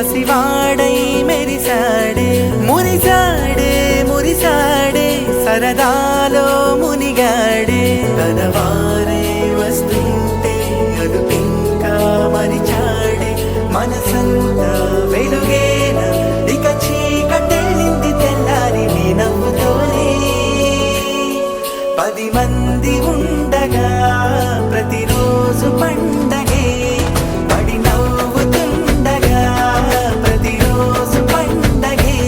పసివాడై మెరిసాడే మురిసాడే మురిసాడే సరదాలో మునిగాడే తనవారే వస్తుంటే అదుపింకా మరిచాడే మనసంతా వెలుగేన ఇక చీకటెళ్ళింది తెల్లారి నీ నవ్వుతోనే 10 మంది ఉండగా ప్రతిరోజు పండగే పడి నవ్వుతుండగా ప్రతిరోజు పండగే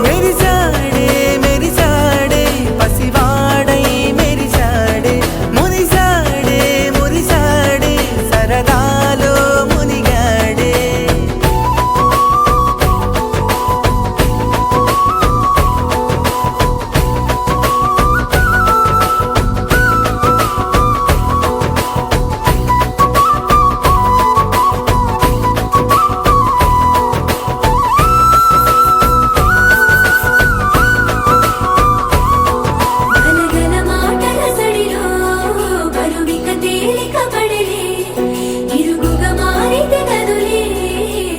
మెరిసాడే మెరిసాడే పసివాడై మెరిసాడే మురిసాడే మురిసాడే సరదాలో మునిగాడే గలగల మాటల సడిలో బరువిక తేలిక పడలే ఇరుగుగా మారితే కదులే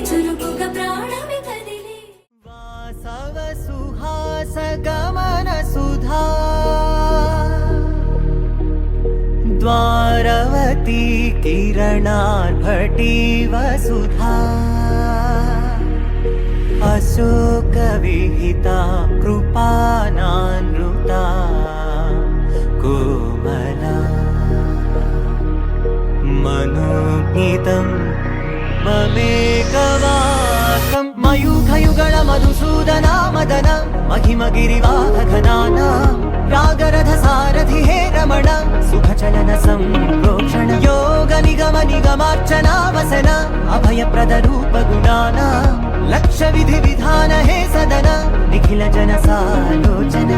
చురుకుగా ప్రాణమి కదిలే వాసవ సుహాస గమన సుధా ద్వారవతి కిరణార్భటి వసుధా అశోక విహిత కృపానానృతా కోమలా మనోగీతం మమేకవాకం మయూఖయుగళ మధుసూదనా మదన మహిమగిరివాహఘనానా రాగరథ సారథి హే రమణ సుఖచలన సంప్రోక్షణ యోగ నిగమ నిగమార్చనా వసన అభయప్రద రూప గుణాన లక్ష్య విధి విధాన హే సదన నిఖిల జన సాలోచన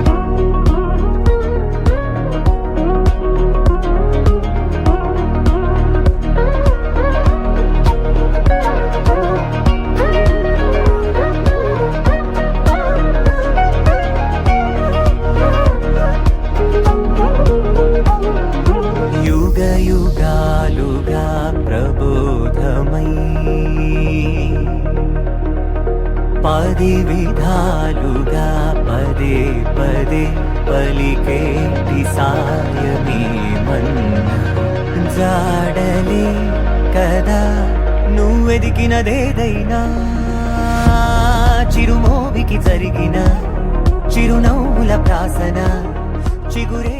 యుగ యుగాలుగా ప్రబోధమై 10 విధాలుగా పదే పదే పలికేటి సాయమే మన్న జాడలే కదా నువ్వెదికినదేదైనా చిరుమోవికి జరిగిన చిరునవ్వుల ప్రాసన చిగురే